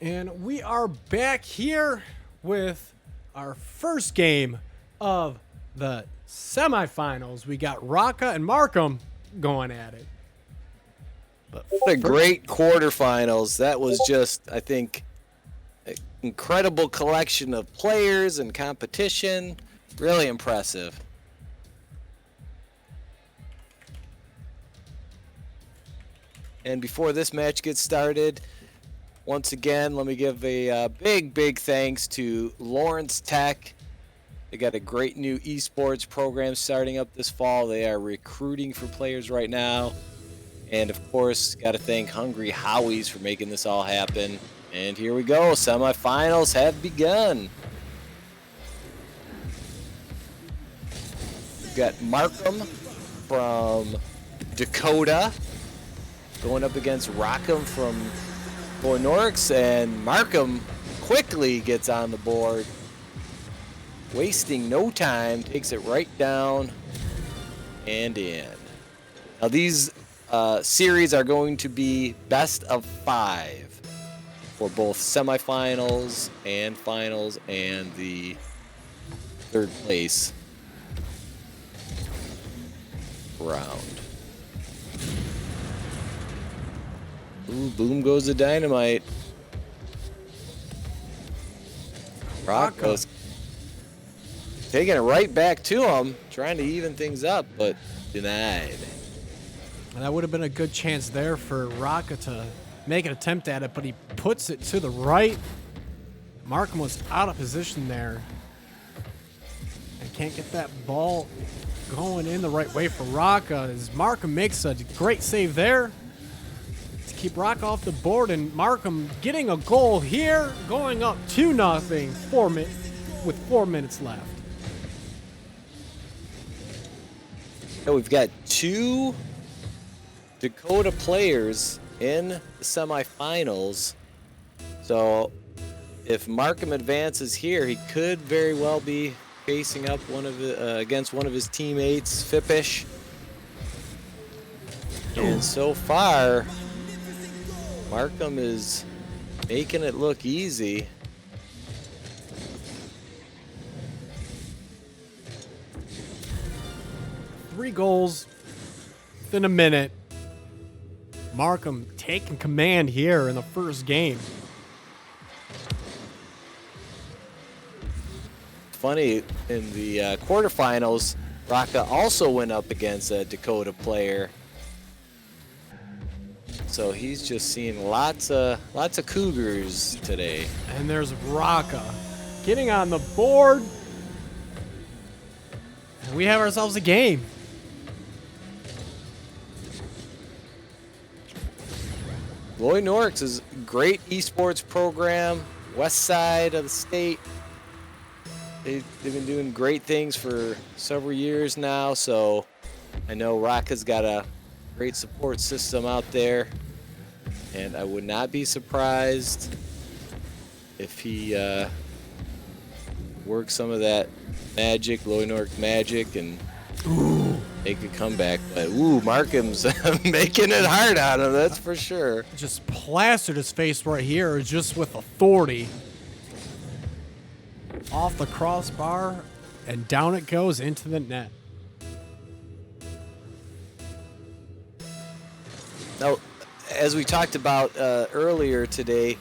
And we are back here with our first game of the semifinals. We got Raka and Marcam going at it. But what a great quarterfinals. That was just, I think, an incredible collection of players and competition. Really impressive. And before this match gets started, once again, let me give a big thanks to Lawrence Tech. They got a great new esports program starting up this fall. They are recruiting for players right now. And of course, got to thank Hungry Howies for making this all happen. And here we go. Semifinals have begun. We've got Marcam from Dakota going up against Raka from Norix, and Marcam quickly gets on the board, wasting no time, takes it right down and in. Now these series are going to be best of 5 for both semifinals and finals and the third place round. Ooh, boom goes the dynamite. Raka's taking it right back to him, trying to even things up, but denied. And that would have been a good chance there for Raka to make an attempt at it, but he puts it to the right. Marcam was out of position there. And can't get that ball going in the right way for Raka as Marcam makes a great save there. Keep Raka off the board, and Marcam getting a goal here, going up 2-0 with 4 minutes left. So we've got 2 Dakota players in the semifinals. So if Marcam advances here, he could very well be facing up against one of his teammates, Fippish. And so far, Marcam is making it look easy. Three goals within a minute. Marcam taking command here in the first game. Funny, in the quarterfinals, Raka also went up against a Dakota player. So he's just seeing lots of Cougars today. And there's Raka getting on the board. And we have ourselves a game. Norix is a great esports program, west side of the state. They've been doing great things for several years now, so I know Raka's got a great support system out there, and I would not be surprised if he works some of that magic, Norix magic, and make a comeback. But Marcam's making it hard on him, that's for sure. Just plastered his face right here, just with authority. Off the crossbar, and down it goes into the net. Now, as we talked about earlier today,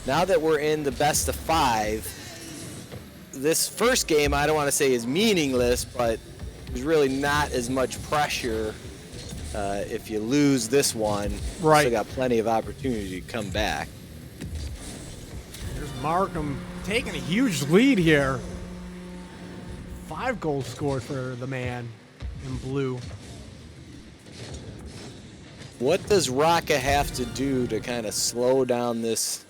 now that we're in the best of 5, this first game I don't want to say is meaningless, but there's really not as much pressure if you lose this one. Right. Still got plenty of opportunity to come back. There's Marcam taking a huge lead here. 5 goals scored for the man in blue. What does Raka have to do to kind of slow down this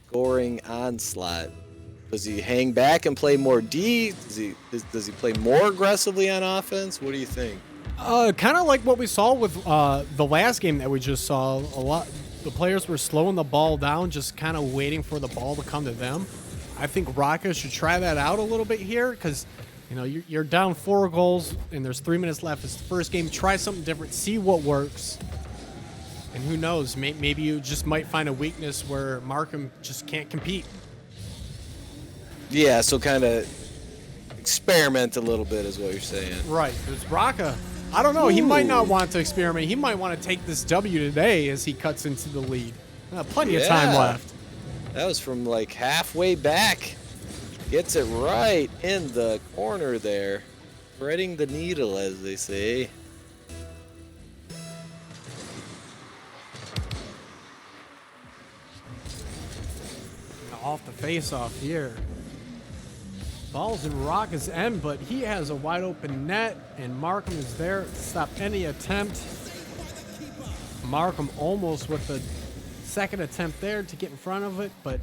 scoring onslaught? Does he hang back and play more D? Does he play more aggressively on offense? What do you think? Kind of like what we saw with the last game that we just saw. A lot, the players were slowing the ball down, just kind of waiting for the ball to come to them. I think Raka should try that out a little bit here because, you know, you're down 4 goals and there's 3 minutes left. It's the first game. Try something different. See what works. And who knows, maybe you just might find a weakness where Marcam just can't compete. Yeah, so kind of experiment a little bit is what you're saying. Right, because Raka, I don't know, he might not want to experiment. He might want to take this W today as he cuts into the lead. Plenty of time left. That was from like halfway back. Gets it right in the corner there. Threading the needle, as they say. Off the face-off here. Ball's in Raka's end, but he has a wide open net, and Marcam is there to stop any attempt. Marcam almost with the second attempt there to get in front of it, but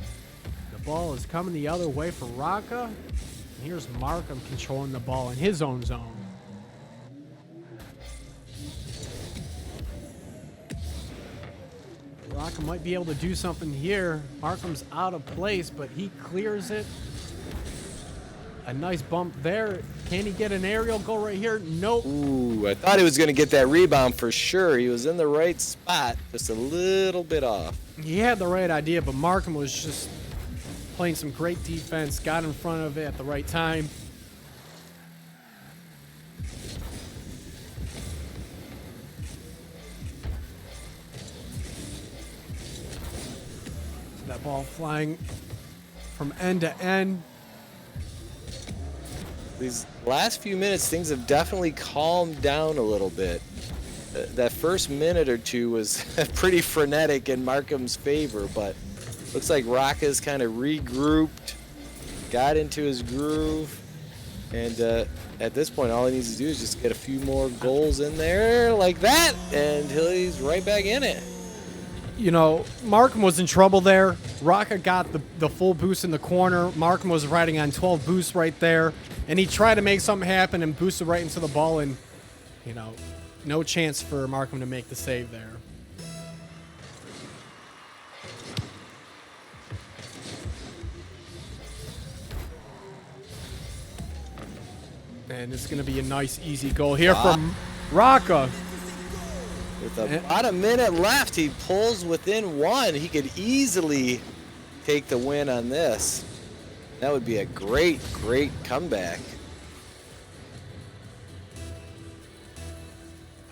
the ball is coming the other way for Raka. And here's Marcam controlling the ball in his own zone. Raka might be able to do something here. Marcam's out of place, but he clears it. A nice bump there. Can he get an aerial goal right here? Nope. Ooh, I thought he was going to get that rebound for sure. He was in the right spot, just a little bit off. He had the right idea, but Marcam was just playing some great defense, got in front of it at the right time. That ball flying from end to end. These last few minutes, things have definitely calmed down a little bit. That first minute or two was pretty frenetic in Marcam's favor, but looks like Raka's kind of regrouped, got into his groove, and at this point, all he needs to do is just get a few more goals in there like that, and he's right back in it. You know, Marcam was in trouble there. Raka got the full boost in the corner. Marcam was riding on 12 boosts right there. And he tried to make something happen and boosted right into the ball. And, you know, no chance for Marcam to make the save there. And it's going to be a nice, easy goal here from Raka. With about a minute left, he pulls within one. He could easily take the win on this. That would be a great, great comeback.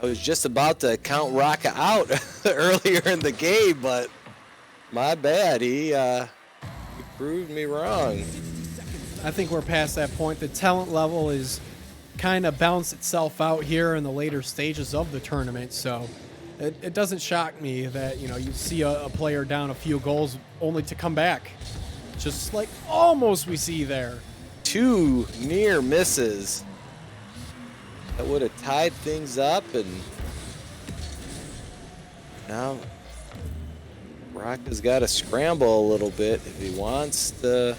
I was just about to count Raka out earlier in the game, but my bad. He proved me wrong. I think we're past that point. The talent level is kind of balanced itself out here in the later stages of the tournament, so it doesn't shock me that, you know, you see a player down a few goals only to come back, just like almost we see there. Two near misses that would have tied things up, and now Raka's got to scramble a little bit if he wants to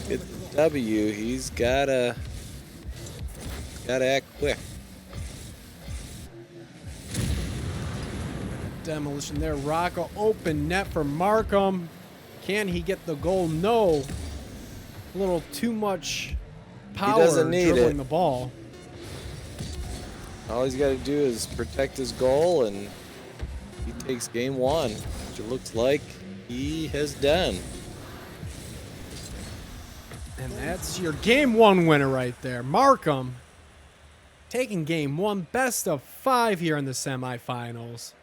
get the W. He's gotta act quick. Demolition there. Raka open net for Marcam. Can he get the goal? No. A little too much power dribbling the ball. All he's got to do is protect his goal, and he takes game one, which it looks like he has done. And that's your game one winner right there. Marcam taking game one, best of 5 here in the semifinals.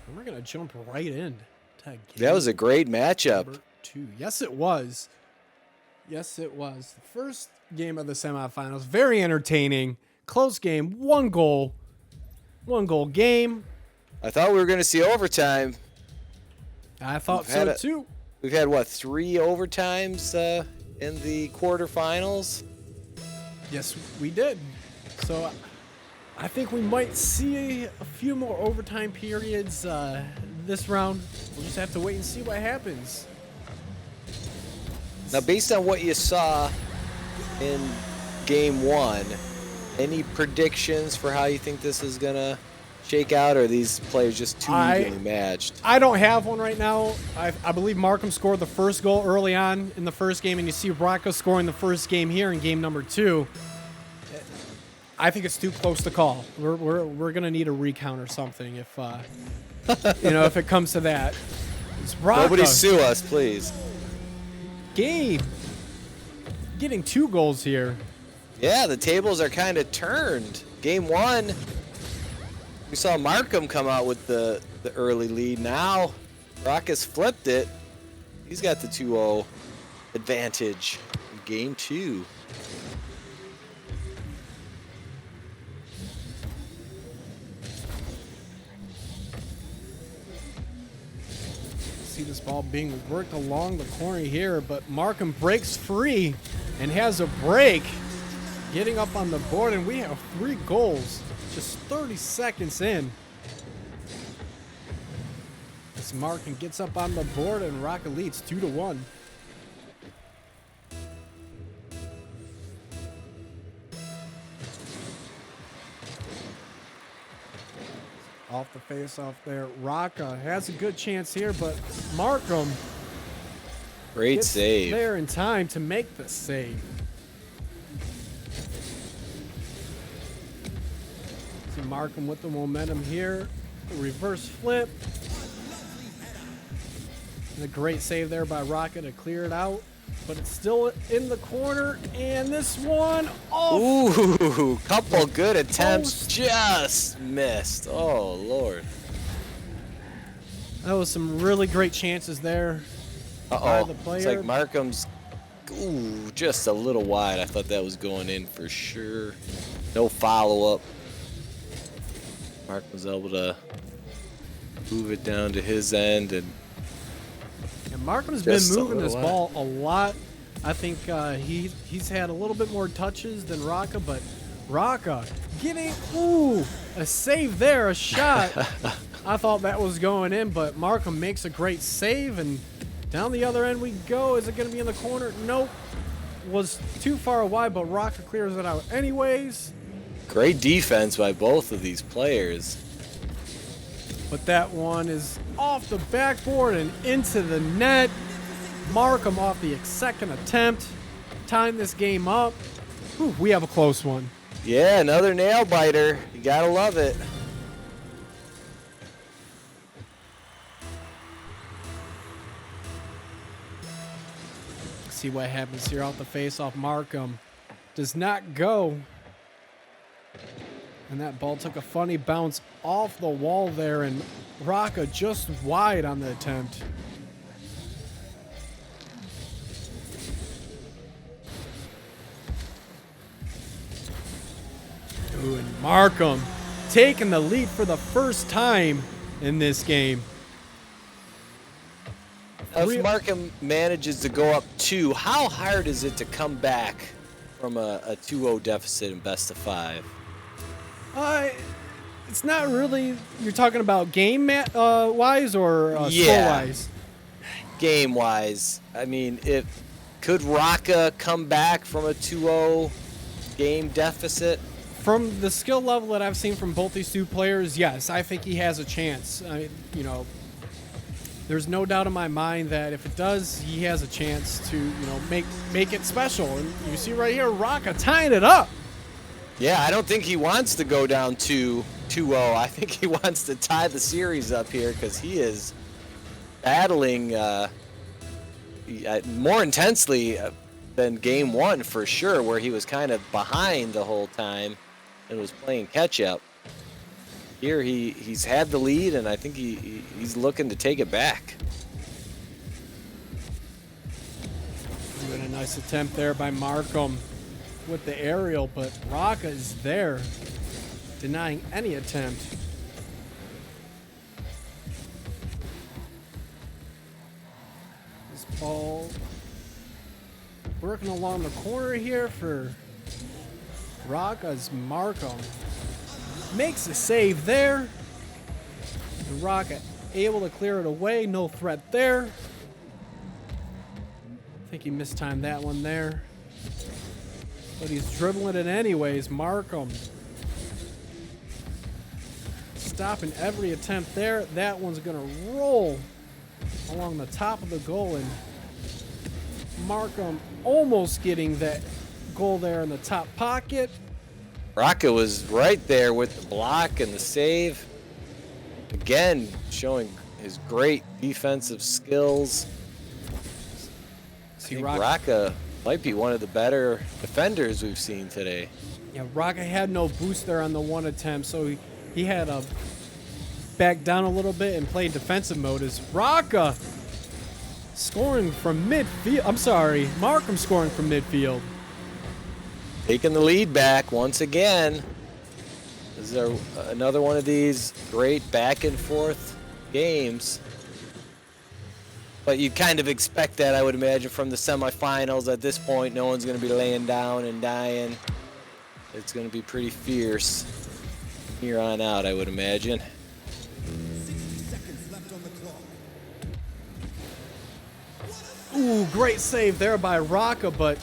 And we're going to jump right in to game That was a great matchup. number 2. Yes, it was. Yes, it was. The first game of the semifinals, very entertaining. Close game, one goal game. I thought we were going to see overtime. I thought so too. We've had, what, 3 overtimes in the quarterfinals? Yes, we did. So I think we might see a few more overtime periods this round. We'll just have to wait and see what happens. Now, based on what you saw in game one, any predictions for how you think this is going to shake out, or are these players just too evenly matched? I don't have one right now. I believe Marcam scored the first goal early on in the first game, and you see Raka scoring the first game here in game number 2. I think it's too close to call. We're going to need a recount or something You know, if it comes to that. It's Raka. Nobody sue us, please. Game. Getting 2 goals here. Yeah, the tables are kind of turned. Game 1, we saw Marcam come out with the early lead. Now, Raka's flipped it. He's got the 2-0 advantage in Game 2. See this ball being worked along the corner here, but Marcam breaks free and has a break. Getting up on the board, and we have 3 goals just 30 seconds in. As Marcam gets up on the board, and Raka leads 2-1. Off the face-off there. Raka has a good chance here, but Marcam Great gets save. there in time to make the save. See Marcam with the momentum here. A reverse flip. And a great save there by Raka to clear it out. But it's still in the corner. And this one off. Ooh, couple good attempts, Post. just missed. Oh, Lord. That was some really great chances there by the player. It's like Marcam's just a little wide. I thought that was going in for sure. No follow-up. Mark was able to move it down to his end, and Marcam's been Just a moving this little ball a lot. I think he's had a little bit more touches than Raka, but Raka getting a save there, a shot. I thought that was going in, but Marcam makes a great save, and down the other end we go. Is it going to be in the corner? Nope. Was too far wide, but Raka clears it out anyways. great defense by both of these players. But that one is off the backboard and into the net. Marcam off the second attempt. Time this game up. Whew, we have a close one. Yeah, another nail biter. You gotta love it. See what happens here off the face-off. Marcam does not go. And that ball took a funny bounce off the wall there, and Raka just wide on the attempt. Ooh, and Marcam taking the lead for the first time in this game. If Marcam manages to go up 2, how hard is it to come back from a 2-0 deficit in best of 5? It's not really. You're talking about game wise or Yeah. score wise? Game wise, I mean, could Raka come back from a 2-0 game deficit? From the skill level that I've seen from both these two players, yes, I think he has a chance. There's no doubt in my mind that if it does, he has a chance to, make it special. And you see right here, Raka tying it up. Yeah, I don't think he wants to go down 2-0. I think he wants to tie the series up here because he is battling more intensely than game 1 for sure, where he was kind of behind the whole time and was playing catch up. Here he's had the lead, and I think he's looking to take it back. Doing a nice attempt there by Marcam with the aerial, but Raka is there, denying any attempt. This ball working along the corner here for Raka's Marcam. Makes a save there. And Raka able to clear it away. No threat there. I think he mistimed that one there. But he's dribbling it anyways. Marcam stopping every attempt there. That one's going to roll along the top of the goal. And Marcam almost getting that goal there in the top pocket. Raka was right there with the block and the save. again showing his great defensive skills. I think Raka might be one of the better defenders we've seen today. Yeah, Raka had no boost there on the one attempt, so he had to back down a little bit and play defensive mode. As Raka scoring from midfield. I'm sorry, Marcam scoring from midfield. Taking the lead back once again. This is another one of these great back and forth games. But you kind of expect that, I would imagine, from the semifinals. At this point, no one's going to be laying down and dying. It's going to be pretty fierce here on out, I would imagine. 60 seconds left on the clock. Ooh, great save there by Raka, but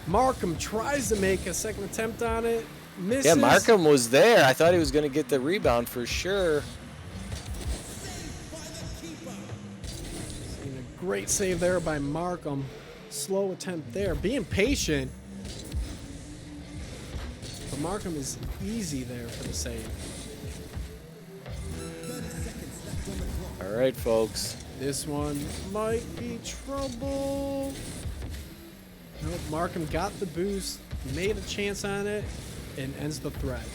Marcam tries to make a second attempt on it. Misses. Yeah, Marcam was there. I thought he was going to get the rebound for sure. Seen a great save there by Marcam. Slow attempt there. Being patient. But Marcam is easy there for the save. All right, folks. This one might be trouble. Nope, Marcam got the boost, made a chance on it, and ends the threat.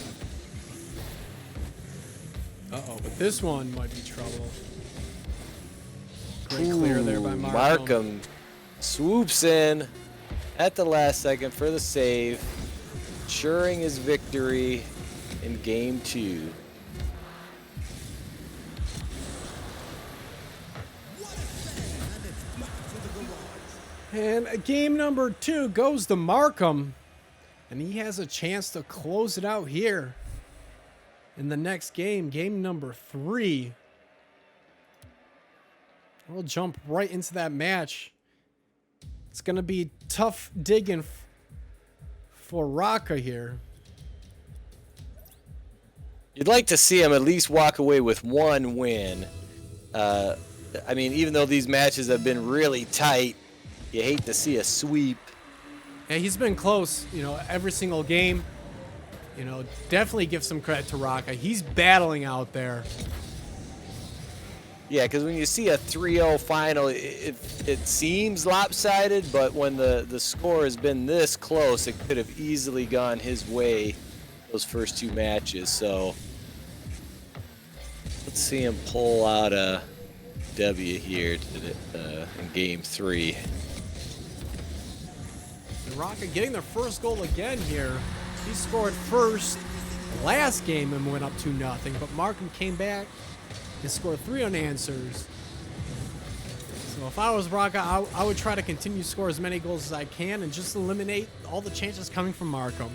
Uh-oh, but this one might be trouble. Great clear there by Marcam. Marcam swoops in at the last second for the save, ensuring his victory in game 2. And game number 2 goes to Marcam. And he has a chance to close it out here in the next game, game number 3. We'll jump right into that match. It's going to be tough digging for Raka here. You'd like to see him at least walk away with one win. I mean, even though these matches have been really tight, you hate to see a sweep. Yeah, he's been close, every single game. Definitely give some credit to Raka. He's battling out there. Yeah, because when you see a 3-0 final, it seems lopsided, but when the score has been this close, it could have easily gone his way those first 2 matches. So let's see him pull out a W here in game 3. Raka getting their first goal again here. He scored first last game and went up 2-0, but Marcam came back and scored 3 unanswers. So if I was Raka, I would try to continue to score as many goals as I can and just eliminate all the chances coming from Marcam.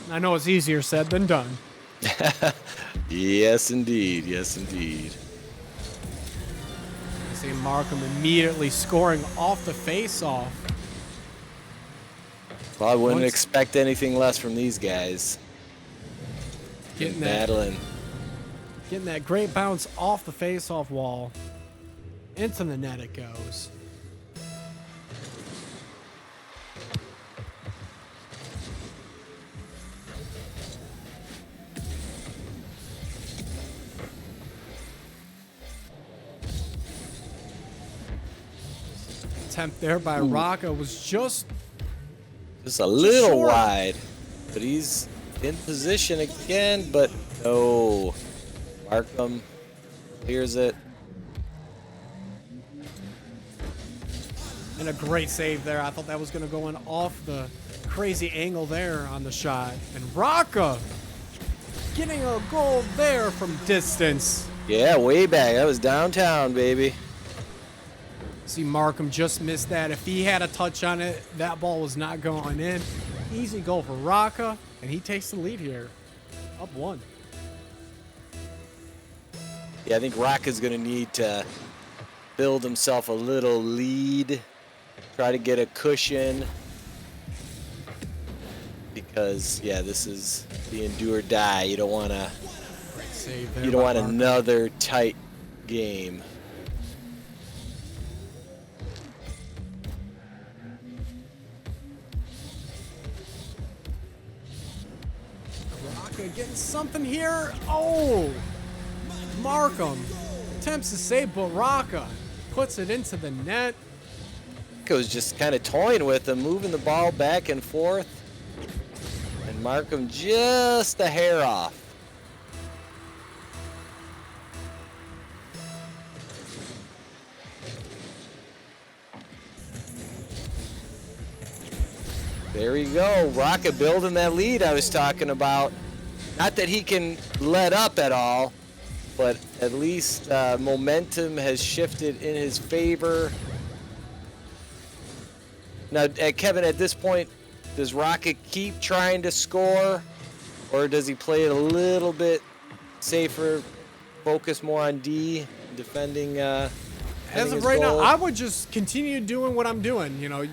I know it's easier said than done. Yes, indeed. Yes, indeed. See Marcam immediately scoring off the face-off. Well, I wouldn't expect anything less from these guys. Getting battling. Getting that great bounce off the face-off wall. Into the net it goes. Attempt there by Raka was just a little short. wide, but he's in position again, but no. Marcam clears it. And a great save there. I thought that was going to go in off the crazy angle there on the shot. And Raka getting a goal there from distance. Yeah, way back. That was downtown, baby. See, Marcam just missed that. If he had a touch on it, that ball was not going in. Easy goal for Raka, and he takes the lead here. Up 1. Yeah, I think Raka's going to need to build himself a little lead, try to get a cushion, because, yeah, this is the endure die. You don't want to. You don't want another tight game. getting something here. Oh, Marcam attempts to save, but Raka puts it into the net. Was just kind of toying with him, moving the ball back and forth. And Marcam just a hair off. There you go. Raka building that lead I was talking about. Not that he can let up at all, but at least momentum has shifted in his favor. Now, Kevin, at this point, does Raka keep trying to score, or does he play it a little bit safer, focus more on D, defending? As his of right now, goal? I would just continue doing what I'm doing. You know,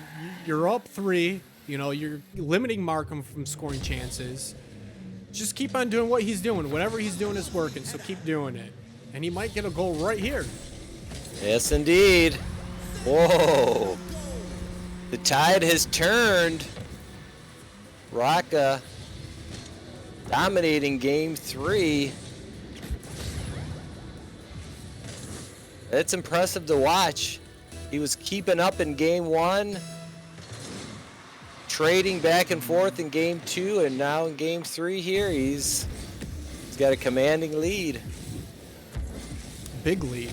you're up 3. You know, you're limiting Marcam from scoring chances. Just keep on doing what he's doing. Whatever he's doing is working, so keep doing it. And he might get a goal right here. Yes, indeed. Whoa. The tide has turned. Raka dominating game 3. It's impressive to watch. He was keeping up in game 1, trading back and forth in game 2, and now in game 3 here, he's got a commanding lead. Big lead.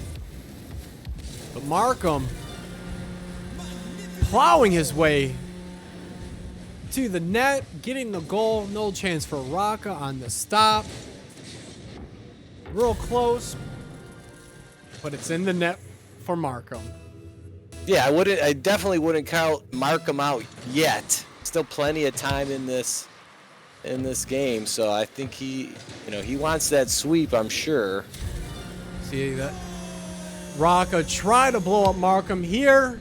But Marcam plowing his way to the net, getting the goal. No chance for Raka on the stop. Real close, but it's in the net for Marcam. Yeah, I definitely wouldn't count Marcam out yet. Still plenty of time in this game, so I think he wants that sweep, I'm sure. See that? Raka try to blow up Marcam here.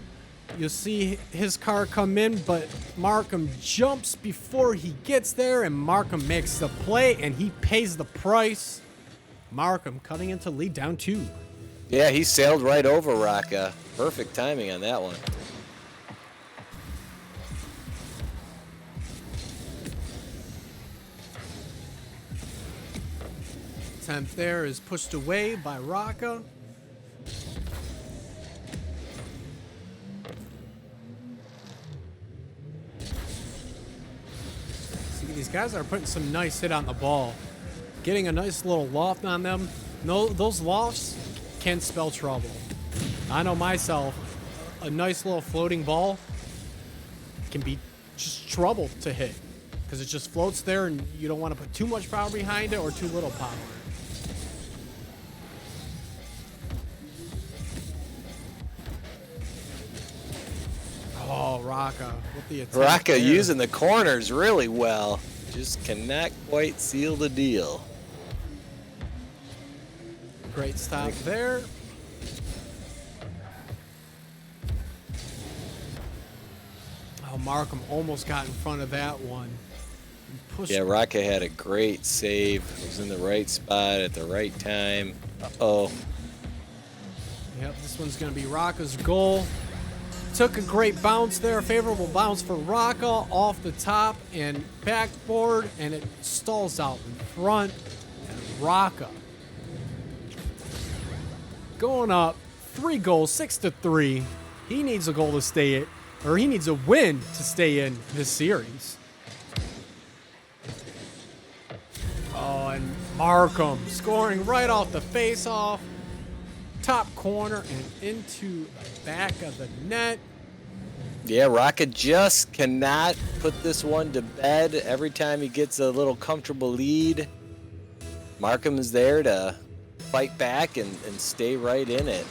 You'll see his car come in, but Marcam jumps before he gets there, and Marcam makes the play, and he pays the price. Marcam cutting into lead down 2. Yeah, he sailed right over Raka. Perfect timing on that one. Attempt there is pushed away by Raka. See, these guys are putting some nice hit on the ball. Getting a nice little loft on them. No, those lofts can spell trouble. I know myself, a nice little floating ball can be just trouble to hit because it just floats there and you don't want to put too much power behind it or too little power. Oh, Raka with the attack. Raka there. using the corners really well. Just cannot quite seal the deal. Great stop there. Oh, Marcam almost got in front of that one. Pushed. Yeah, Raka had a great save. Was in the right spot at the right time. Uh-oh. Yep, this one's going to be Raka's goal. Took a great bounce there, a favorable bounce for Raka off the top and backboard, and it stalls out in front. And Raka going up 3 goals, 6-3. He needs a goal to stay it, or he needs a win to stay in this series. Oh, and Marcam scoring right off the face-off. Top corner and into the back of the net. Yeah, Raka just cannot put this one to bed. Every time he gets a little comfortable lead, Marcam is there to fight back and stay right in it.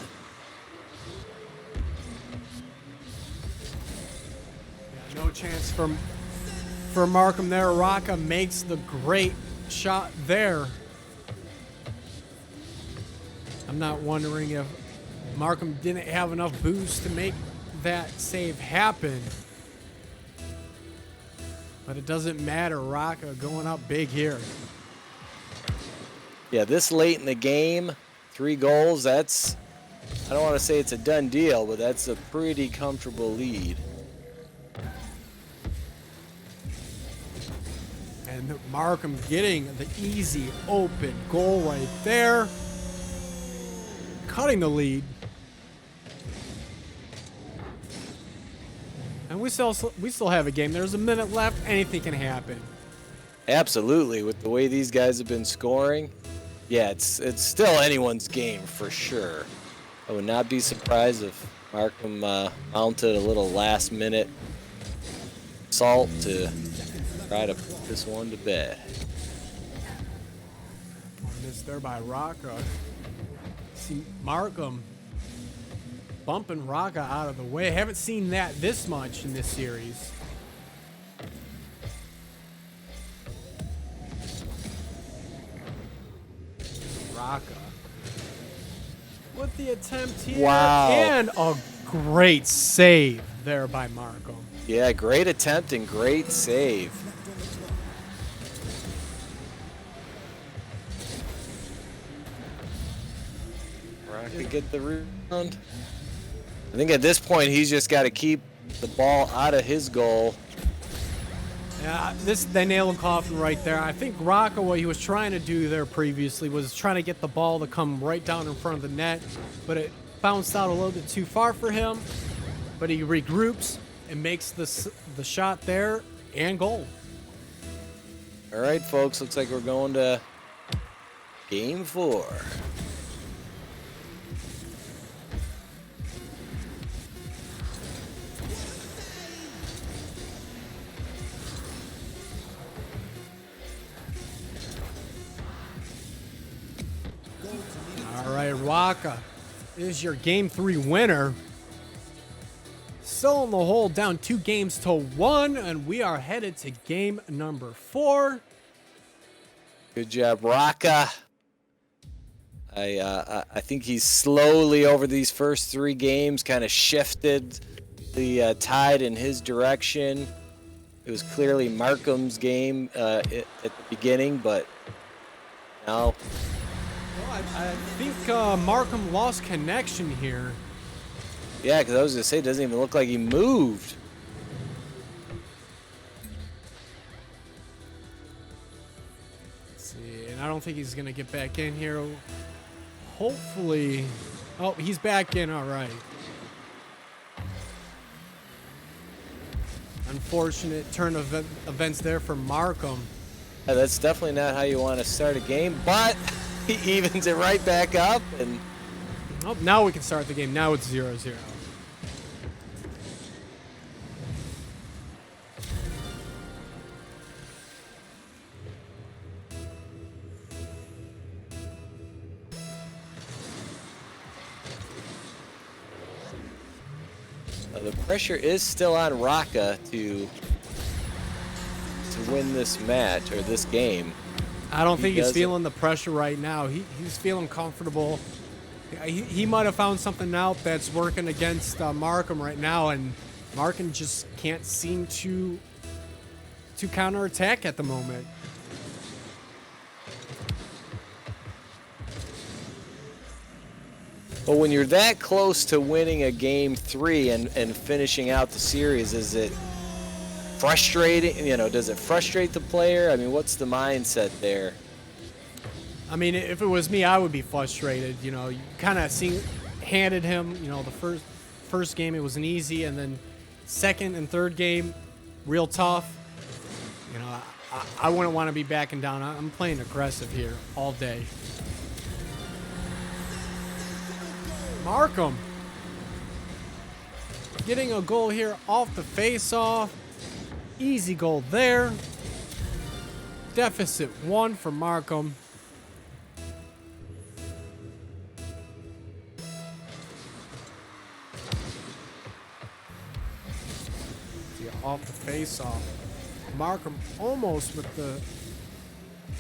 Yeah, no chance for Marcam there. Raka makes the great shot there. I'm not wondering if Marcam didn't have enough boost to make that save happen. But it doesn't matter. Raka going up big here. Yeah, this late in the game, 3 goals, I don't want to say it's a done deal, but that's a pretty comfortable lead. And Marcam getting the easy open goal right there. Cutting the lead. And we still have a game. There's a minute left. Anything can happen. Absolutely, with the way these guys have been scoring, yeah, it's still anyone's game for sure. I would not be surprised if Marcam mounted a little last-minute assault to try to put this one to bed. Missed there by Raka. See Marcam bumping Raka out of the way. Haven't seen that this much in this series. Raka with the attempt here. Wow. And a great save there by Marcam. Yeah, great attempt and great save. Raka get the rebound. I think at this point he's just got to keep the ball out of his goal. Yeah, they nailed Coffin right there. I think Raka, what he was trying to do there previously was trying to get the ball to come right down in front of the net, but it bounced out a little bit too far for him. But he regroups and makes the shot there and goal. All right, folks, looks like we're going to game 4. All right, Raka is your game 3 winner. Still in the hole, down 2-1, and we are headed to game number 4. Good job, Raka. I think he's slowly over these first 3 games kind of shifted the tide in his direction. It was clearly Marcam's game at the beginning, but now. Well, I think Marcam lost connection here. Yeah, because I was going to say, it doesn't even look like he moved. Let's see, and I don't think he's going to get back in here. Hopefully. Oh, he's back in, all right. Unfortunate turn of events there for Marcam. Yeah, that's definitely not how you want to start a game, but he evens it right back up. And Oh, now we can start the game. Now it's 0-0. the pressure is still on Raka to win this match or this game. I don't think he's doesn't- feeling the pressure right now. He's feeling comfortable. He might have found something out that's working against Marcam right now, and Marcam just can't seem to counterattack at the moment. But when you're that close to winning a game 3 and finishing out the series, is it frustrating? You know, does it frustrate the player? I mean, what's the mindset there? I mean, if it was me, I would be frustrated. You know, you kind of handed him, you know, the first game it was an easy, and then second and third game, real tough. You know, I wouldn't want to be backing down. I'm playing aggressive here all day. Marcam getting a goal here off the face-off. Easy goal there. Deficit 1 for Marcam. Off the face-off. Marcam almost with the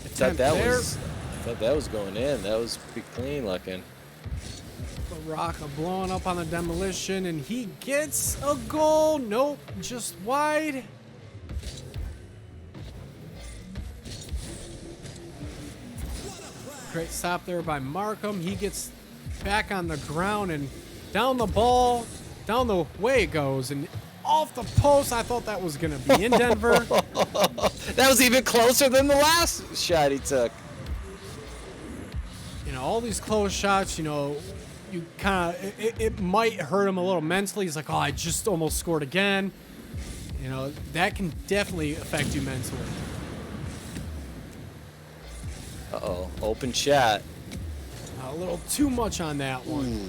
attempt there. I thought that was going in. That was pretty clean looking. But Raka blowing up on the demolition, and he gets a goal. Nope, just wide. Great stop there by Marcam. He gets back on the ground and down the ball, down the way it goes, and off the post. I thought that was going to be in Denver. That was even closer than the last shot he took. You know, all these close shots, you know, you kind of, it might hurt him a little mentally. He's like, oh, I just almost scored again. You know, that can definitely affect you mentally. Uh-oh, open shot. A little too much on that one.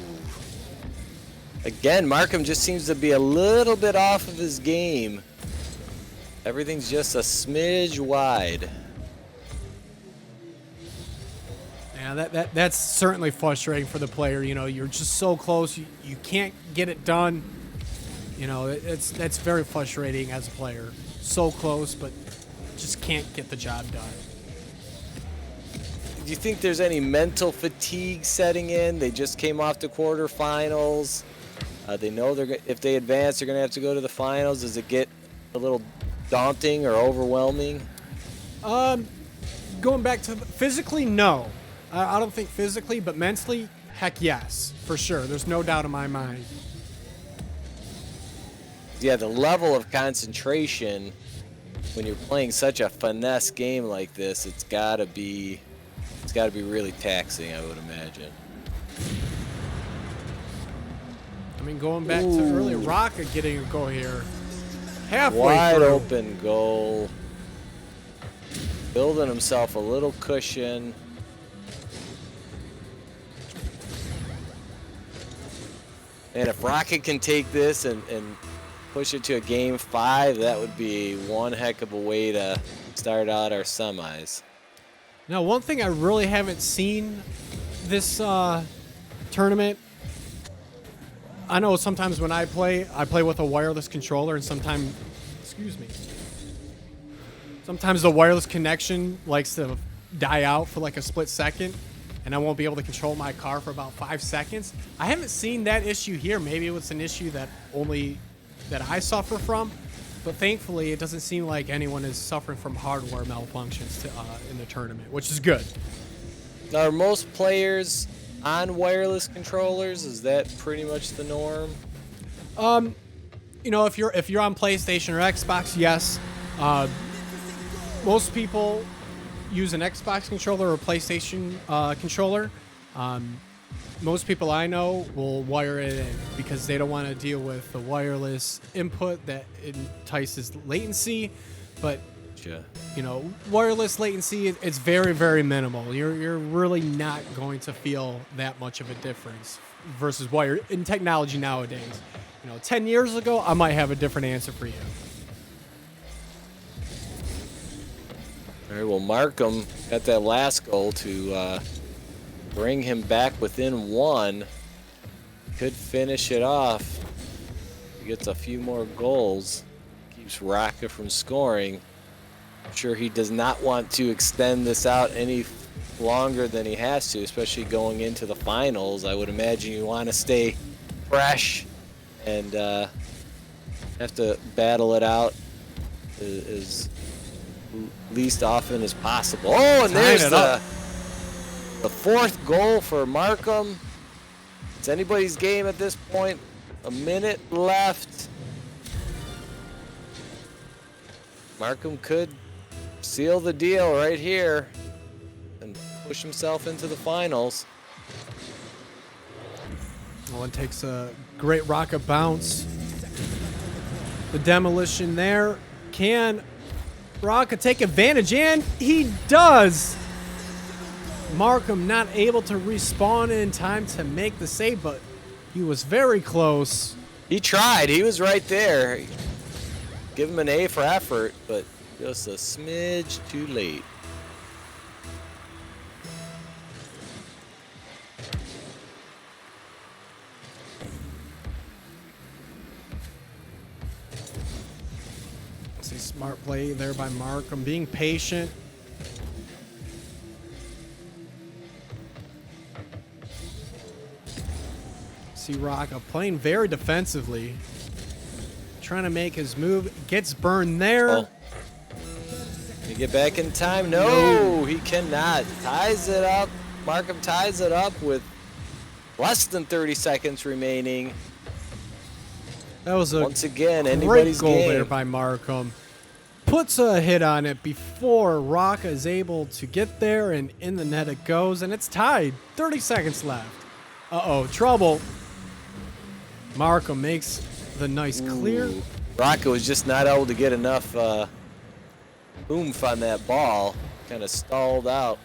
Again, Marcam just seems to be a little bit off of his game. Everything's just a smidge wide. Yeah, that's certainly frustrating for the player. You know, you're just so close, you can't get it done. You know, that's very frustrating as a player. So close, but just can't get the job done. Do you think there's any mental fatigue setting in? They just came off the quarterfinals. They know if they advance, they're going to have to go to the finals. Does it get a little daunting or overwhelming? Going back to physically, no. I don't think physically, but mentally, heck yes, for sure. There's no doubt in my mind. Yeah, the level of concentration when you're playing such a finesse game like this, it's got to be really taxing, I would imagine. I mean, going back to earlier, Raka getting a goal here. Halfway Wide through. open goal. Building himself a little cushion. And if Rocket can take this and push it to a game 5, that would be one heck of a way to start out our semis. Now, one thing I really haven't seen this tournament, I know sometimes when I play with a wireless controller, and sometimes the wireless connection likes to die out for like a split second, and I won't be able to control my car for about 5 seconds. I haven't seen that issue here. Maybe it was an issue that I suffer from, but thankfully it doesn't seem like anyone is suffering from hardware malfunctions in the tournament, which is good. Now, are most players on wireless controllers? Is that pretty much the norm? You know, if you're on PlayStation or Xbox, yes. Most people use an Xbox controller or PlayStation controller. Most people I know will wire it in because they don't want to deal with the wireless input that entices latency. But you know, wireless latency, it's very, very minimal. You're really not going to feel that much of a difference versus wired in technology nowadays. You know, 10 years ago, I might have a different answer for you. All right, well, Marcam got that last goal to bring him back within 1. Could finish it off. He gets a few more goals. Keeps Raka from scoring. I'm sure he does not want to extend this out any longer than he has to, especially going into the finals. I would imagine you want to stay fresh and have to battle it out as least often as possible. Oh, and there's the 4th goal for Marcam. It's anybody's game at this point. A minute left. Marcam could seal the deal right here and push himself into the finals. Well, it takes a great Raka bounce. The demolition there. Can Raka take advantage? And he does. Marcam not able to respawn in time to make the save, but he was very close. He tried. He was right there. Give him an A for effort, but just a smidge too late. See, smart play there by Marcam, being patient. See Raka playing very defensively, trying to make his move. Gets burned there. Oh. Can he get back in time? No, he cannot. Ties it up. Marcam ties it up with less than 30 seconds remaining. That was a Once again, great anybody's goal game. there by Marcam. Puts a hit on it before Raka is able to get there, and in the net it goes, and it's tied. 30 seconds left. Uh-oh, trouble. Marcam makes the nice clear. Ooh. Raka was just not able to get enough oomph on that ball. Kind of stalled out.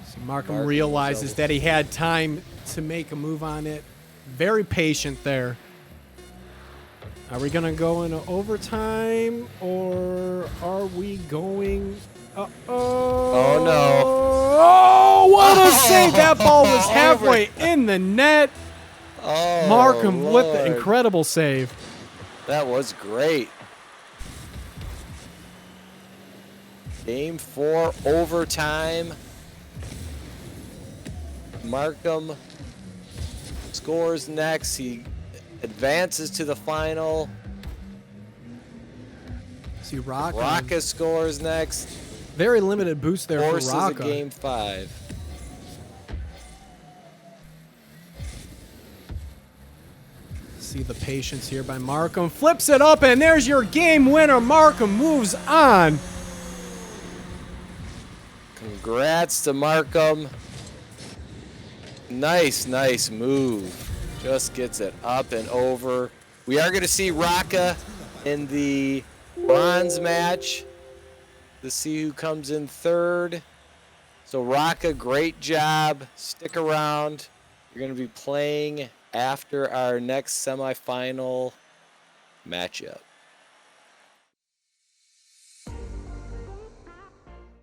So Marcam Marcam realizes was that he had time to make a move on it. Very patient there. Are we going to go into overtime, or are we going... Uh-oh. Oh, no. Oh, what a save. That ball was halfway in the net. Oh, Marcam with the Lord. incredible save. That was great. Game 4, overtime. Marcam scores next. He advances to the final. See, Raka. Raka scores next. Very limited boost there for Forces a Raka. game 5. See the patience here by Marcam. Flips it up, and there's your game winner. Marcam moves on. Congrats to Marcam. Nice move. Just gets it up and over. We are going to see Raka in the bronze match to see who comes in third. So Raka, great job. Stick around. You're going to be playing after our next semifinal matchup.